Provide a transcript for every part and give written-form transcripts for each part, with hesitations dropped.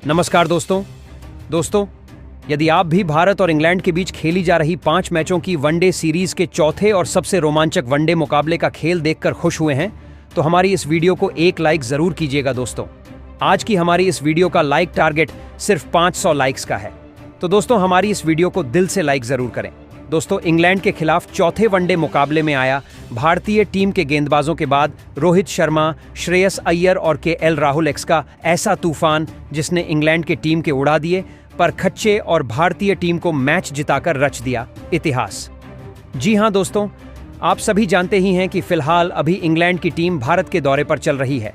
नमस्कार दोस्तों, यदि आप भी भारत और इंग्लैंड के बीच खेली जा रही 5 मैचों की वनडे सीरीज के चौथे और सबसे रोमांचक वनडे मुकाबले का खेल देखकर खुश हुए हैं, तो हमारी इस वीडियो को एक लाइक जरूर कीजिएगा दोस्तों। आज की हमारी इस वीडियो का लाइक टारगेट सिर्फ 500 लाइक्स का है, तो दोस्तों हमारी इस वीडियो को दिल से लाइक जरूर करें। दोस्तों, इंग्लैंड के खिलाफ चौथे वनडे मुकाबले में आया भारतीय टीम के गेंदबाजों के बाद रोहित शर्मा, श्रेयस अय्यर और केएल राहुल एक्स का ऐसा तूफान जिसने इंग्लैंड के टीम के उड़ा दिए पर खच्चे और भारतीय टीम को मैच जिताकर रच दिया इतिहास। जी हां दोस्तों, आप सभी जानते ही हैं कि फिलहाल अभी इंग्लैंड की टीम भारत के दौरे पर चल रही है,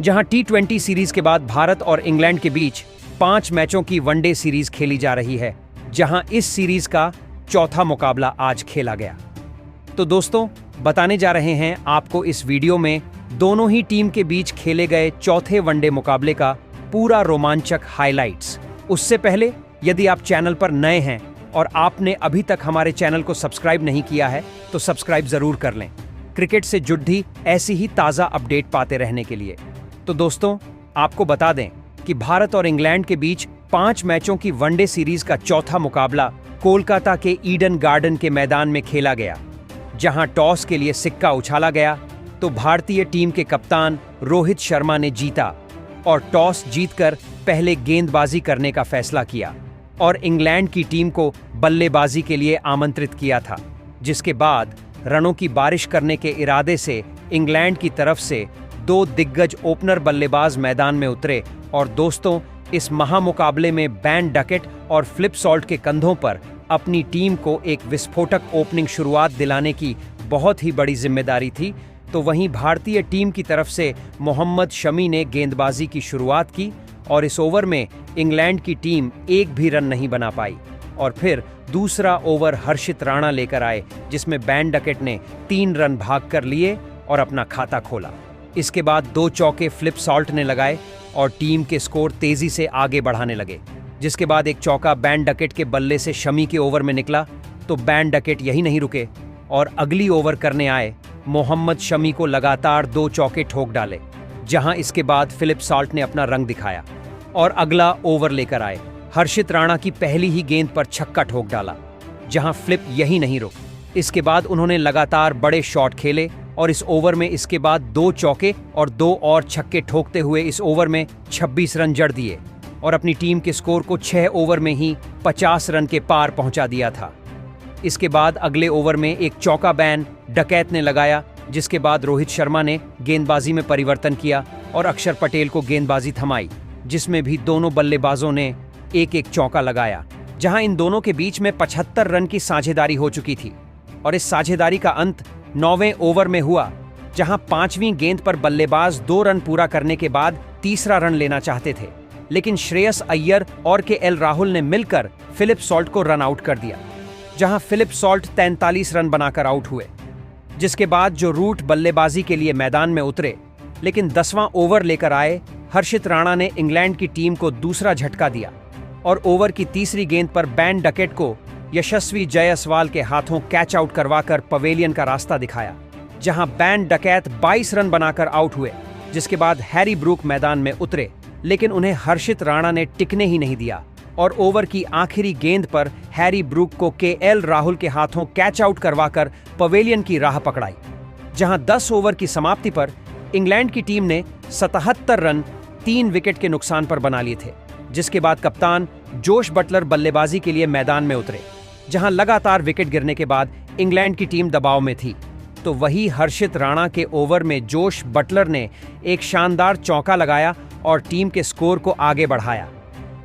जहां T20 सीरीज के बाद भारत और इंग्लैंड के बीच 5 मैचों की वनडे सीरीज खेली जा रही है, जहां इस सीरीज का चौथा मुकाबला आज खेला गया। तो दोस्तों, बताने जा रहे हैं आपको इस वीडियो में दोनों ही टीम के बीच खेले गए चौथे वनडे मुकाबले का पूरा रोमांचक हाइलाइट्स। उससे पहले यदि आप चैनल पर नए हैं और आपने अभी तक हमारे चैनल को सब्सक्राइब नहीं किया है तो सब्सक्राइब जरूर कर लें, क्रिकेट से जुड़ी ऐसी ही ताज़ा अपडेट पाते रहने के लिए। तो दोस्तों, आपको बता दें कि भारत और इंग्लैंड के बीच 5 मैचों की वनडे सीरीज का चौथा मुकाबला कोलकाता के ईडन गार्डन के मैदान में खेला गया, जहां टॉस के लिए सिक्का उछाला गया तो भारतीय टीम के कप्तान रोहित शर्मा ने जीता और टॉस जीतकर पहले गेंदबाजी करने का फैसला किया और इंग्लैंड की टीम को बल्लेबाजी के लिए आमंत्रित किया था, जिसके बाद रनों की बारिश करने के इरादे से इंग्लैंड की तरफ से 2 दिग्गज ओपनर बल्लेबाज मैदान में उतरे। और दोस्तों, इस महामुकाबले में बैन डकेट और फ्लिप सॉल्ट के कंधों पर अपनी टीम को एक विस्फोटक ओपनिंग शुरुआत दिलाने की बहुत ही बड़ी जिम्मेदारी थी। तो वहीं भारतीय टीम की तरफ से मोहम्मद शमी ने गेंदबाजी की शुरुआत की और इस ओवर में इंग्लैंड की टीम एक भी रन नहीं बना पाई और फिर दूसरा ओवर हर्षित राणा लेकर आए, जिसमें बैन डकेट ने 3 रन भाग कर लिए और अपना खाता खोला। इसके बाद 2 चौके फ्लिप सॉल्ट ने लगाए और टीम के स्कोर तेजी से आगे बढ़ाने लगे, जिसके बाद एक चौका बैन डकेट के बल्ले से शमी के ओवर में निकला तो बैन डकेट यही नहीं रुके और अगली ओवर करने आए मोहम्मद शमी को लगातार 2 चौके ठोक डाले, जहां इसके बाद फिलिप सॉल्ट ने अपना रंग दिखाया और अगला ओवर लेकर आए। हर्षित राणा की पहली ही गेंद पर छक्का ठोक डाला, जहां फ्लिप यही नहीं रुक। इसके बाद उन्होंने लगातार बड़े शॉट खेले और इस ओवर में इसके बाद 2 चौके और 2 और छक्के ठोकते हुए इस ओवर में 26 रन जड़ दिए और अपनी टीम के स्कोर को 6 ओवर में ही 50 रन के पार पहुंचा दिया था। इसके बाद अगले ओवर में एक चौका बैन डकैत ने लगाया, जिसके बाद रोहित शर्मा ने गेंदबाजी में परिवर्तन किया और अक्षर पटेल को गेंदबाजी थमाई, जिसमें भी दोनों बल्लेबाजों ने एक एक चौका लगाया, जहां इन दोनों के बीच में 75 रन की साझेदारी हो चुकी थी। और इस साझेदारी का अंत 9वें ओवर में हुआ, जहां 5वीं गेंद पर बल्लेबाज 2 रन पूरा करने के बाद तीसरा रन लेना चाहते थे, लेकिन श्रेयस अय्यर और केएल राहुल ने मिलकर फिलिप सॉल्ट को रन आउट कर दिया, जहां फिलिप सॉल्ट 43 रन बनाकर आउट हुए। जिसके बाद जो रूट बल्लेबाजी के लिए मैदान में उतरे, लेकिन 10वां ओवर लेकर आए हर्षित राणा ने इंग्लैंड की टीम को दूसरा झटका दिया और ओवर की तीसरी गेंद पर बैन डकेट को यशस्वी जायसवाल के हाथों कैच आउट करवाकर पवेलियन का रास्ता दिखाया, जहां बैन डकैत 22 रन बनाकर आउट हुए। जिसके बाद हैरी ब्रूक मैदान में उतरे, लेकिन उन्हें हर्षित राणा ने टिकने ही नहीं दिया और ओवर की आखिरी गेंद पर हैरी ब्रूक को केएल राहुल के हाथों कैच आउट करवाकर पवेलियन की राह पकड़ाई, जहां 10 ओवर की समाप्ति पर इंग्लैंड की टीम ने 77 रन 3 विकेट के नुकसान पर बना लिए थे। जिसके बाद कप्तान जोश बटलर बल्लेबाजी के लिए मैदान में उतरे, जहां लगातार विकेट गिरने के बाद इंग्लैंड की टीम दबाव में थी। तो वही हर्षित राणा के ओवर में जोश बटलर ने एक शानदार चौका लगाया और टीम के स्कोर को आगे बढ़ाया।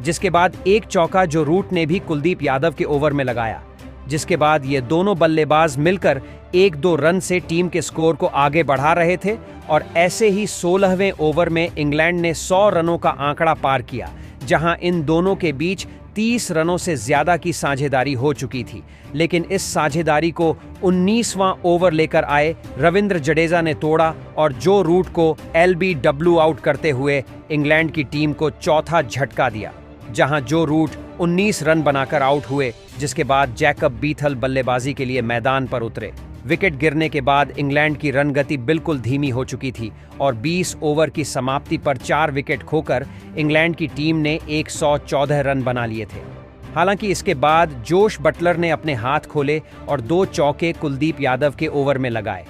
जिसके बाद एक चौका जो रूट ने भी कुलदीप यादव के ओवर में लगाया, जिसके बाद ये दोनों बल्लेबाज मिलकर 1-2 रन से टीम के स्कोर को आगे बढ़ा रहे थे और ऐसे ही 16वें ओवर में इंग्लैंड ने 100 रनों का आंकड़ा पार किया, जहां इन दोनों के बीच 30 रनों से ज्यादा की साझेदारी हो चुकी थी। लेकिन इस साझेदारी को 19वां ओवर लेकर आए रविंद्र जडेजा ने तोड़ा और जो रूट को LBW आउट करते हुए इंग्लैंड की टीम को चौथा झटका दिया, जहां जो रूट 19 रन बनाकर आउट हुए। जिसके बाद जैकब बीथल बल्लेबाजी के लिए मैदान पर उतरे। विकेट गिरने के बाद इंग्लैंड की रन गति बिल्कुल धीमी हो चुकी थी और 20 ओवर की समाप्ति पर 4 विकेट खोकर इंग्लैंड की टीम ने 114 रन बना लिए थे। हालांकि इसके बाद जोश बटलर ने अपने हाथ खोले और 2 चौके कुलदीप यादव के ओवर में लगाए।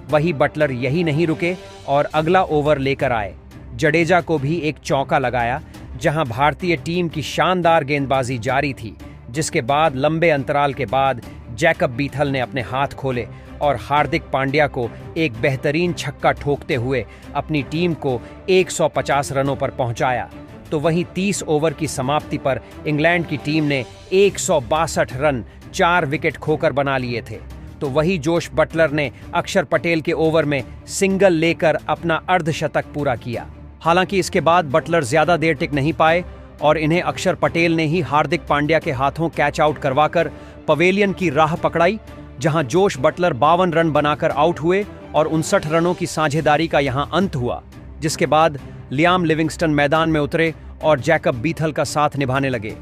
वही बटलर यही नहीं रुके और अगला ओवर लेकर आए। जडेजा को भी एक चौका लगाया, जहां भारतीय टीम की शानदार गेंदबाजी जारी थी, जिसके बाद लंबे अंतराल के बाद जैकब बीथल ने अपने हाथ खोले और हार्दिक पांड्या को एक बेहतरीन छक्का ठोकते हुए अपनी टीम को 150 रनों पर पहुंचाया। तो वहीं 30 ओवर की समाप्ति पर इंग्लैंड की टीम ने 162 रन 4 विकेट खोकर बना लिए थे। तो वही जोश बटलर ने अक्षर पटेल के ओवर में सिंगल लेकर अपना अर्धशतक पूरा किया। हालांकि इसके बाद बटलर ज्यादा देर टिक नहीं पाए और इन्हें अक्षर पटेल ने ही हार्दिक पांड्या के हाथों कैच आउट करवाकर पवेलियन की राह पकड़ाई, जहां जोश बटलर 52 रन बनाकर आउट हुए और 59 रनों की साझेदारी का यहां अंत हुआ। जिसके बाद लियाम लिविंगस्टन मैदान में उतरे और जैकब बीथल का साथ निभाने लगे।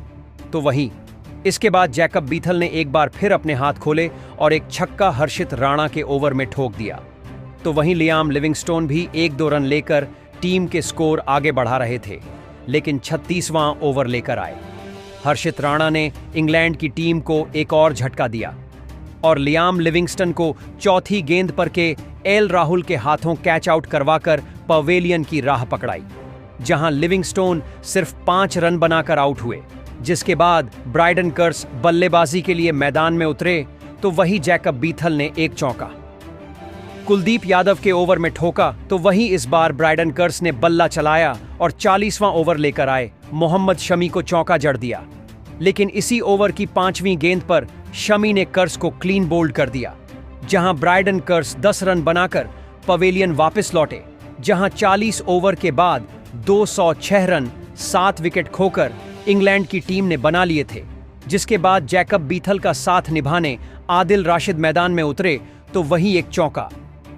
तो वहीं इसके बाद जैकब बीथल ने एक बार फिर अपने हाथ खोले और एक छक्का हर्षित राणा के ओवर में ठोक दिया। तो वहीं लियाम लिविंगस्टोन भी 1-2 रन लेकर टीम के स्कोर आगे बढ़ा रहे थे, लेकिन 36वां ओवर लेकर आए। हर्षित राणा ने इंग्लैंड की टीम को एक और झटका दिया और लियाम लिविंगस्टन को चौथी गेंद पर के एल राहुल के हाथों कैच आउट करवाकर पवेलियन की राह पकड़ाई, जहां लिविंगस्टोन सिर्फ 5 रन बनाकर आउट हुए। जिसके बाद ब्राइडन कर्स बल्लेबाजी के लिए मैदान में उतरे, तो वही जैकब बीथल ने एक चौका कुलदीप यादव के ओवर में ठोका। तो वहीं इस बार ब्राइडन कर्स ने बल्ला चलाया और 40वां ओवर लेकर आए मोहम्मद शमी को चौका जड़ दिया। लेकिन इसी ओवर की 5वीं गेंद पर शमी ने कर्स को क्लीन बोल्ड कर दिया, जहां ब्राइडन कर्स 10 रन बनाकर पवेलियन वापस लौटे, जहां 40 ओवर के बाद 206 रन 7 विकेट खोकर इंग्लैंड की टीम ने बना लिए थे। जिसके बाद जैकब बीथल का साथ निभाने आदिल राशिद मैदान में उतरे, तो वही एक चौका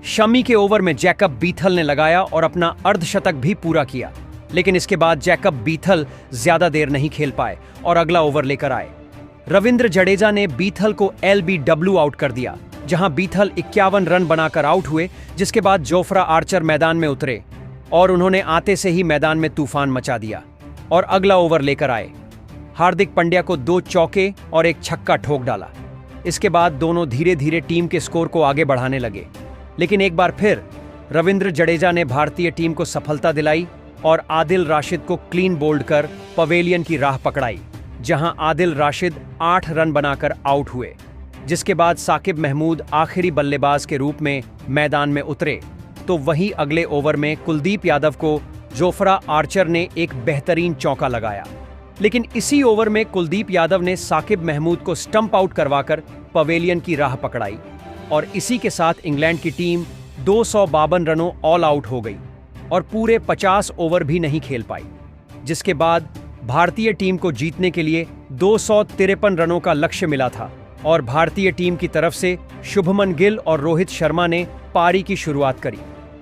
शमी के ओवर में जैकब बीथल ने लगाया और अपना अर्धशतक भी पूरा किया। लेकिन इसके बाद जैकब बीथल ज्यादा देर नहीं खेल पाए और अगला ओवर लेकर आए। रविंद्र जडेजा ने बीथल को LBW आउट कर दिया, जहां बीथल 51 रन बनाकर आउट हुए। जिसके बाद जोफ्रा आर्चर मैदान में उतरे और उन्होंने आते से ही मैदान में तूफान मचा दिया और अगला ओवर लेकर आए। हार्दिक पांड्या को 2 चौके और एक छक्का ठोक डाला। इसके बाद दोनों धीरे धीरे टीम के स्कोर को आगे बढ़ाने लगे, लेकिन एक बार फिर रविंद्र जडेजा ने भारतीय टीम को सफलता दिलाई और आदिल राशिद को क्लीन बोल्ड कर पवेलियन की राह पकड़ाई, जहां आदिल राशिद 8 रन बनाकर आउट हुए। जिसके बाद साकिब महमूद आखिरी बल्लेबाज के रूप में मैदान में उतरे, तो वहीं अगले ओवर में कुलदीप यादव को जोफ्रा आर्चर ने एक बेहतरीन चौका लगाया। लेकिन इसी ओवर में कुलदीप यादव ने साकिब महमूद को स्टंप आउट करवाकर पवेलियन की राह पकड़ाई और इसी के साथ इंग्लैंड की टीम 252 रनों ऑल आउट हो गई और पूरे 50 ओवर भी नहीं खेल पाई। जिसके बाद भारतीय टीम को जीतने के लिए 253 रनों का लक्ष्य मिला था और भारतीय टीम की तरफ से शुभमन गिल और रोहित शर्मा ने पारी की शुरुआत करी।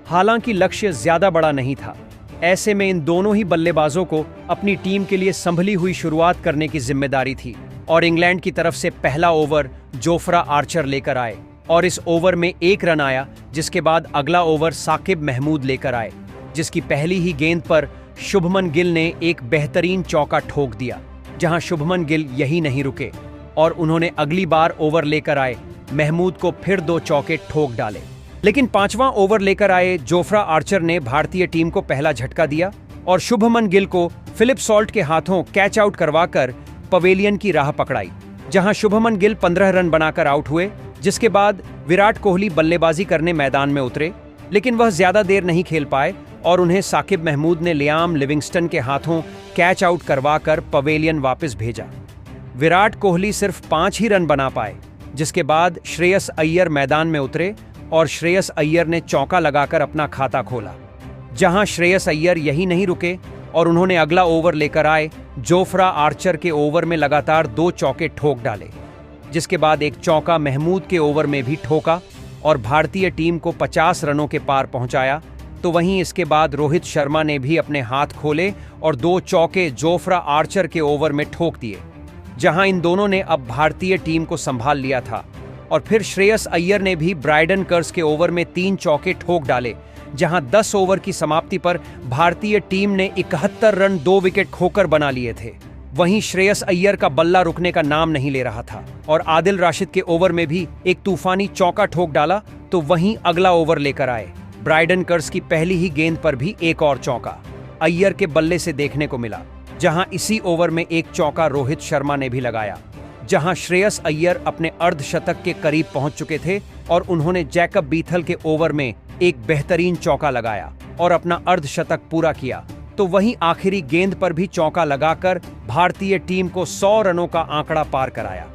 हालांकि लक्ष्य ज्यादा बड़ा नहीं था, ऐसे में इन दोनों ही बल्लेबाजों को अपनी टीम के लिए संभली हुई शुरुआत करने की जिम्मेदारी थी और इंग्लैंड की तरफ से पहला ओवर जोफ्रा आर्चर लेकर आए और इस ओवर में 1 रन आया। जिसके बाद अगला ओवर साकिब महमूद लेकर आए, जिसकी पहली ही गेंद पर शुभमन गिल ने एक बेहतरीन चौका ठोक दिया, जहां शुभमन गिल यही नहीं रुके और उन्होंने अगली बार ओवर लेकर आए महमूद को फिर 2 चौके ठोक डाले। लेकिन 5वां ओवर लेकर आए जोफ्रा आर्चर ने भारतीय टीम को पहला झटका दिया और शुभमन गिल को फिलिप सॉल्ट के हाथों कैच आउट करवाकर पवेलियन की राह पकड़ाई, जहां शुभमन गिल 15 रन बनाकर आउट हुए। जिसके बाद विराट कोहली बल्लेबाजी करने मैदान में उतरे, लेकिन वह ज्यादा देर नहीं खेल पाए और उन्हें साकिब महमूद ने लियाम लिविंगस्टन के हाथों कैच आउट करवाकर पवेलियन वापस भेजा। विराट कोहली सिर्फ 5 ही रन बना पाए, जिसके बाद श्रेयस अय्यर मैदान में उतरे और श्रेयस अय्यर ने चौका लगाकर अपना खाता खोला, जहां श्रेयस अय्यर यही नहीं रुके और उन्होंने अगला ओवर लेकर आए जोफ्रा आर्चर के ओवर में लगातार 2 चौके ठोक डाले। जिसके बाद एक चौका महमूद के ओवर में भी ठोका और भारतीय टीम को 50 रनों के पार पहुंचाया। तो वहीं इसके बाद रोहित शर्मा ने भी अपने हाथ खोले और 2 चौके जोफ्रा आर्चर के ओवर में ठोक दिए, जहां इन दोनों ने अब भारतीय टीम को संभाल लिया था और फिर श्रेयस अय्यर ने भी ब्रायडन कर्स के ओवर में 3 चौके ठोक डाले, जहां 10 ओवर की समाप्ति पर भारतीय टीम ने 71 रन 2 विकेट खोकर बना लिए थे। वहीं श्रेयस अय्यर का बल्ला रुकने का नाम नहीं ले रहा था और आदिल राशिद के ओवर में भी एक तूफानी चौका ठोक डाला, तो वहीं अगला ओवर लेकर आए। ब्रायडन कर्स की पहली ही गेंद पर भी एक और चौका अय्यर के बल्ले से देखने को मिला, जहां इसी ओवर में एक चौका रोहित शर्मा ने भी लगाया, जहां श्रेयस अय्यर अपने अर्धशतक के करीब पहुंच चुके थे और उन्होंने जैकब बीथल के ओवर में एक बेहतरीन चौका लगाया और अपना अर्धशतक पूरा किया। तो वहीं आखिरी गेंद पर भी चौका लगाकर भारतीय टीम को 100 रनों का आंकड़ा पार कराया।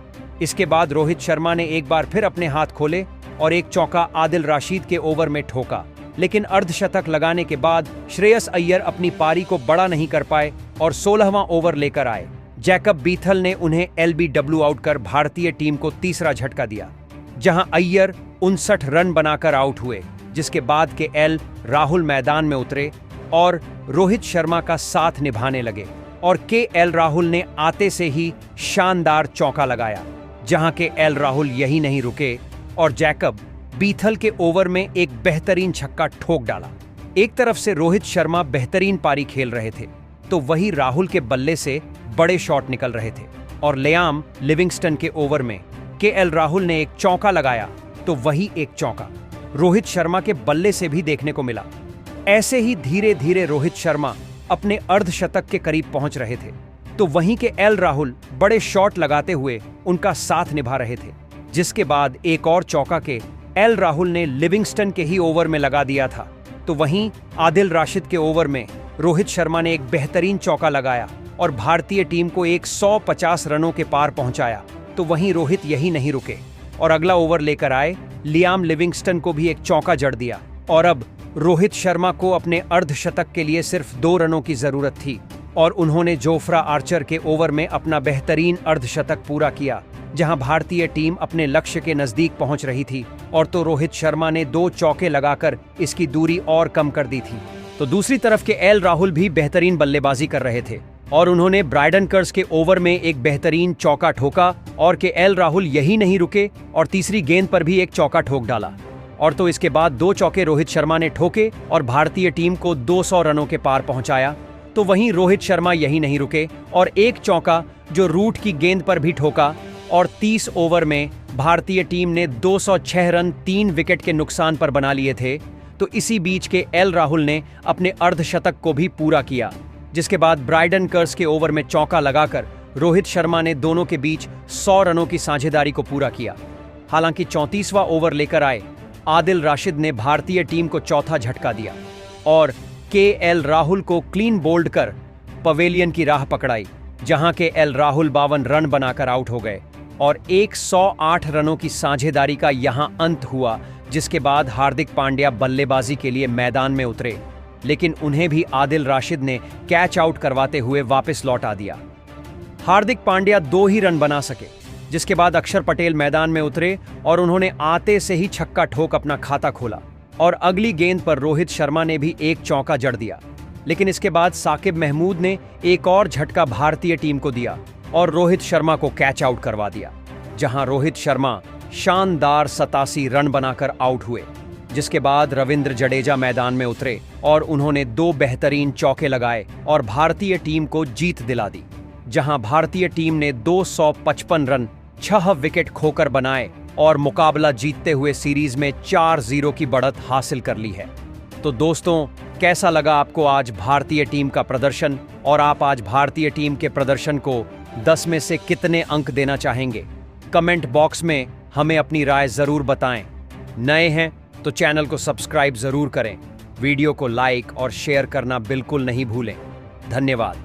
इसके बाद रोहित शर्मा ने एक बार फिर अपने हाथ खोले और एक चौका आदिल राशिद के ओवर में ठोका, लेकिन अर्धशतक लगाने के बाद श्रेयस अय्यर अपनी पारी को बड़ा नहीं कर पाए और 16वां ओवर लेकर आए। जैकब बीथल ने उन्हें एलबीडब्ल्यू आउट कर भारतीय टीम को तीसरा झटका दिया, जहां अय्यर 59 रन बनाकर आउट हुए, जिसके बाद के एल राहुल मैदान में उतरे और रोहित शर्मा का साथ निभाने लगे और के एल राहुल ने आते से ही शानदार चौका लगाया, जहां के एल राहुल यही नहीं रुके और जैकब बीथल के ओवर में एक बेहतरीन छक्का ठोक डाला। एक तरफ से रोहित शर्मा बेहतरीन पारी खेल रहे थे, तो वही राहुल के बल्ले से बड़े शॉट निकल रहे थे और लियाम लिविंगस्टन के ओवर में के एल राहुल ने एक चौका लगाया, तो वही एक चौका रोहित शर्मा के बल्ले से भी देखने को मिला। ऐसे ही धीरे धीरे रोहित शर्मा अपने अर्धशतक के करीब पहुंच रहे थे, तो वहीं के एल राहुल बड़े शॉट लगाते हुए उनका साथ निभा रहे थे, जिसके बाद एक और चौका के एल राहुल ने लिविंगस्टन के ही ओवर में लगा दिया था। तो वहीं आदिल राशिद के ओवर में रोहित शर्मा ने एक बेहतरीन चौका लगाया और भारतीय टीम को 150 रनों के पार पहुंचाया। तो वहीं रोहित यही नहीं रुके और अगला ओवर लेकर आए। लियाम लिविंगस्टन को भी एक चौका जड़ दिया और अब रोहित शर्मा को अपने अर्धशतक के लिए सिर्फ 2 रनों की जरूरत थी और उन्होंने जोफ्रा आर्चर के ओवर में अपना बेहतरीन अर्धशतक पूरा किया, जहां भारतीय टीम अपने लक्ष्य के नजदीक पहुंच रही थी। और तो रोहित शर्मा ने 2 चौके लगाकर इसकी दूरी और कम कर दी थी। तो दूसरी तरफ के एल राहुल भी बेहतरीन बल्लेबाजी कर रहे थे और उन्होंने ब्रायडन कर्स के ओवर में एक बेहतरीन चौका ठोका और के एल राहुल यही नहीं रुके और तीसरी गेंद पर भी एक चौका ठोक डाला। और तो इसके बाद 2 चौके रोहित शर्मा ने ठोके और भारतीय टीम को 200 रनों के पार पहुंचाया। तो वहीं रोहित शर्मा यही नहीं रुके और एक चौका जो रूट की गेंद पर भी ठोका और 30 ओवर में भारतीय टीम ने 206 रन 3 विकेट के नुकसान पर बना लिए थे। तो इसी बीच के एल राहुल ने अपने अर्धशतक को भी पूरा किया, जिसके बाद ब्रायडन कर्स के ओवर में चौका लगाकर रोहित शर्मा ने दोनों के बीच 100 रनों की साझेदारी को पूरा किया। हालांकि 34वां ओवर लेकर आए आदिल राशिद ने भारतीय टीम को चौथा झटका दिया और के एल राहुल को क्लीन बोल्ड कर पवेलियन की राह पकड़ाई, जहां के एल राहुल 52 रन बनाकर आउट हो गए और 108 रनों की साझेदारी का यहां अंत हुआ, जिसके बाद हार्दिक पांड्या बल्लेबाजी के लिए मैदान में उतरे, लेकिन उन्हें भी आदिल राशिद ने कैच आउट करवाते हुए वापस लौटा दिया। हार्दिक पांड्या 2 ही रन बना सके, जिसके बाद अक्षर पटेल मैदान में उतरे और उन्होंने आते से ही छक्का ठोक अपना खाता खोला और अगली गेंद पर रोहित शर्मा ने भी एक चौका जड़ दिया। लेकिन इसके बाद साकिब महमूद ने एक और झटका भारतीय टीम को दिया और रोहित शर्मा को कैच आउट करवा दिया, जहां रोहित शर्मा शानदार 87 रन बनाकर आउट हुए। जिसके बाद रविंद्र जडेजा मैदान में उतरे और उन्होंने 2 बेहतरीन चौके लगाए और भारतीय टीम को जीत दिला दी, जहां भारतीय टीम ने 255 रन 6 विकेट खोकर बनाए और मुकाबला जीतते हुए सीरीज में 4-0 की बढ़त हासिल कर ली है। तो दोस्तों, कैसा लगा आपको आज भारतीय टीम का प्रदर्शन और आप आज भारतीय टीम के प्रदर्शन को 10 में से कितने अंक देना चाहेंगे? कमेंट बॉक्स में हमें अपनी राय जरूर बताएं। नए हैं तो चैनल को सब्सक्राइब जरूर करें, वीडियो को लाइक और शेयर करना बिल्कुल नहीं भूलें। धन्यवाद।